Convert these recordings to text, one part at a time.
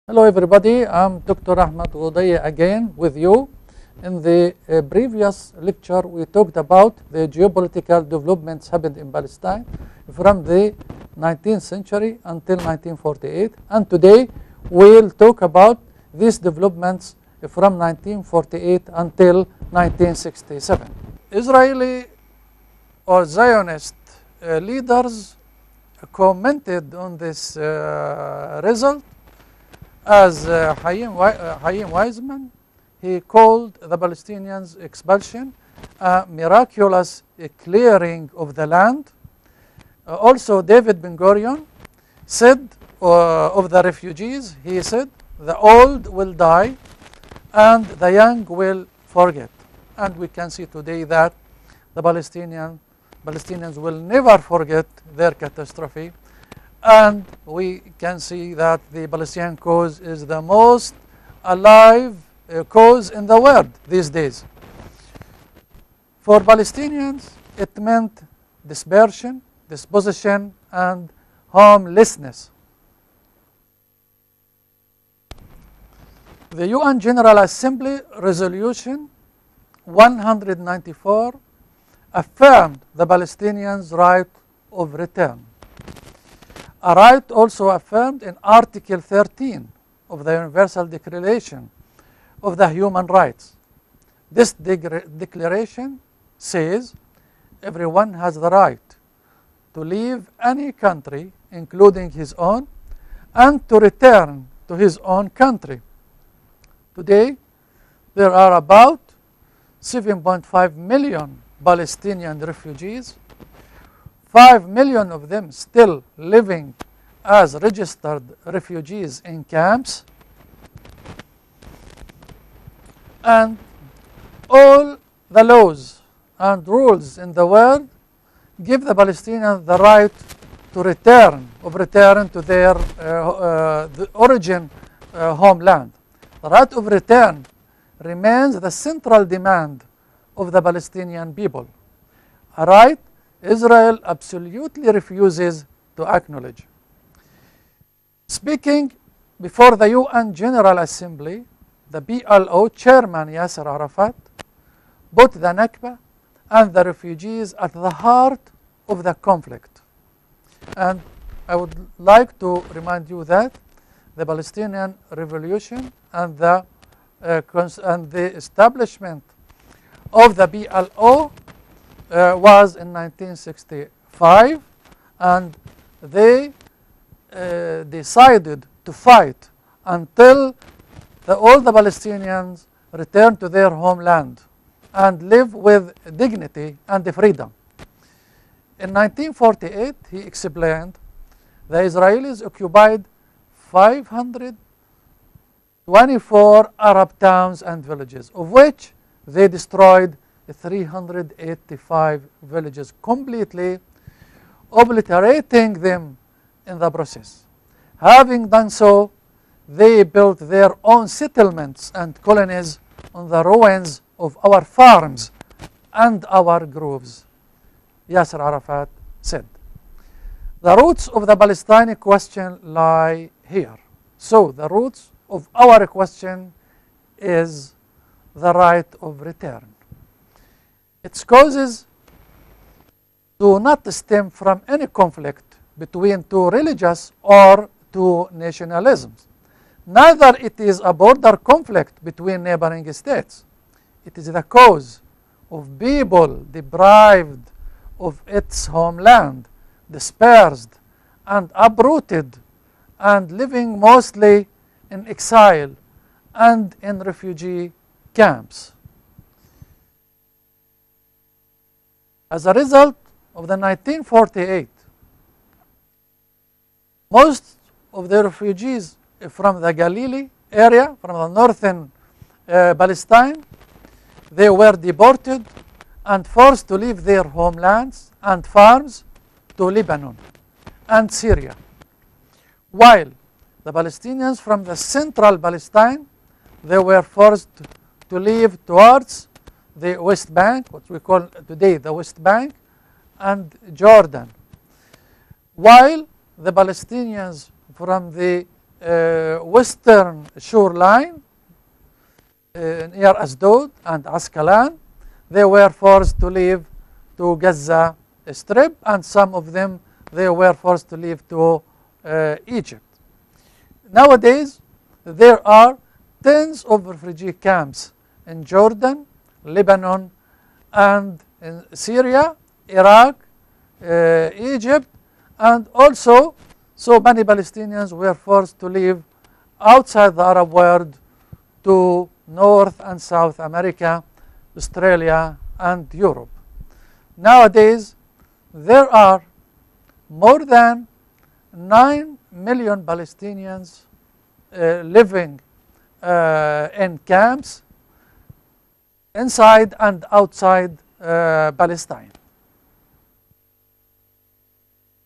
Hello everybody, I'm Dr. Ahmad Ghodieh again with you. In the previous lecture we talked about the geopolitical developments happened in Palestine from the 19th century until 1948, and today we'll talk about these developments from 1948 until 1967. Israeli or Zionist leaders commented on this result. As Chaim Weizmann, he called the Palestinians' expulsion a miraculous clearing of the land. Also, David Ben-Gurion said of the refugees, he said, the old will die and the young will forget. And we can see today that the Palestinians will never forget their catastrophe. And we can see that the Palestinian cause is the most alive cause in the world these days. For Palestinians, it meant dispersion, dispossession, and homelessness. The UN General Assembly Resolution 194 affirmed the Palestinians' right of return. A right also affirmed in Article 13 of the Universal Declaration of the Human Rights. This declaration says everyone has the right to leave any country, including his own, and to return to his own country. Today, there are about 7.5 million Palestinian refugees, 5 million of them still living as registered refugees in camps, and all the laws and rules in the world give the Palestinians the right to return to their the origin homeland. The right of return remains the central demand of the Palestinian people, a right Israel absolutely refuses to acknowledge. Speaking before the UN General Assembly, the PLO chairman Yasser Arafat put the Nakba and the refugees at the heart of the conflict. And I would like to remind you that the Palestinian Revolution and the establishment of the PLO was in 1965, and they decided to fight until all the Palestinians return to their homeland and live with dignity and freedom. In 1948, he explained, the Israelis occupied 524 Arab towns and villages, of which they destroyed 385 villages, completely obliterating them in the process. Having done so, they built their own settlements and colonies on the ruins of our farms and our groves. Yasser Arafat said, the roots of the Palestinian question lie here. So the roots of our question is the right of return. Its causes do not stem from any conflict between two religious or two nationalisms. Neither it is a border conflict between neighboring states. It is the cause of people deprived of its homeland, dispersed and uprooted, and living mostly in exile and in refugee camps. As a result of the 1948, most of the refugees from the Galilee area, from the northern Palestine, they were deported and forced to leave their homelands and farms to Lebanon and Syria, while the Palestinians from the central Palestine, they were forced to leave towards the West Bank, what we call today the West Bank, and Jordan, while the Palestinians from the western shoreline near Asdod and Ascalon. They were forced to leave to Gaza Strip, and some of them they were forced to leave to Egypt. Nowadays, there are tens of refugee camps in Jordan, Lebanon, and in Syria, Iraq, Egypt, and also so many Palestinians were forced to live outside the Arab world to North and South America, Australia, and Europe. Nowadays, there are more than 9 million Palestinians living in camps inside and outside Palestine.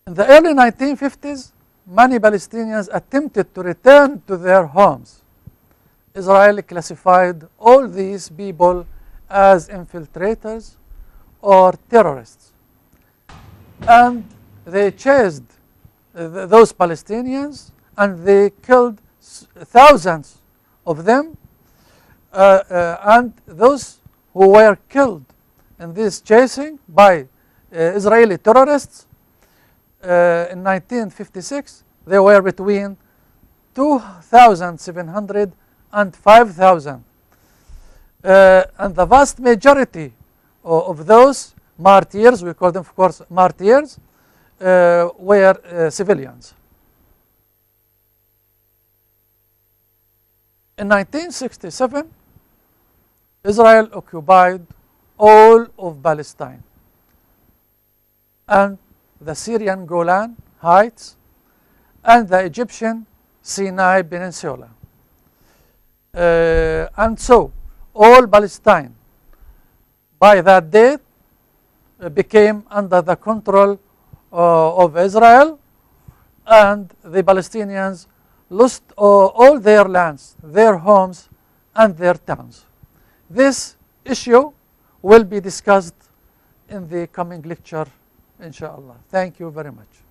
In the early 1950s, many Palestinians attempted to return to their homes. Israel classified all these people as infiltrators or terrorists. And they chased those Palestinians, and they killed thousands of them. And those who were killed in this chasing by Israeli terrorists in 1956, they were between 2,700 and 5,000. And the vast majority of those martyrs, we call them, of course, martyrs, were civilians. In 1967, Israel occupied all of Palestine and the Syrian Golan Heights and the Egyptian Sinai Peninsula. And so all Palestine by that date became under the control of Israel, and the Palestinians lost all their lands, their homes, and their towns. This issue will be discussed in the coming lecture, inshallah. Thank you very much.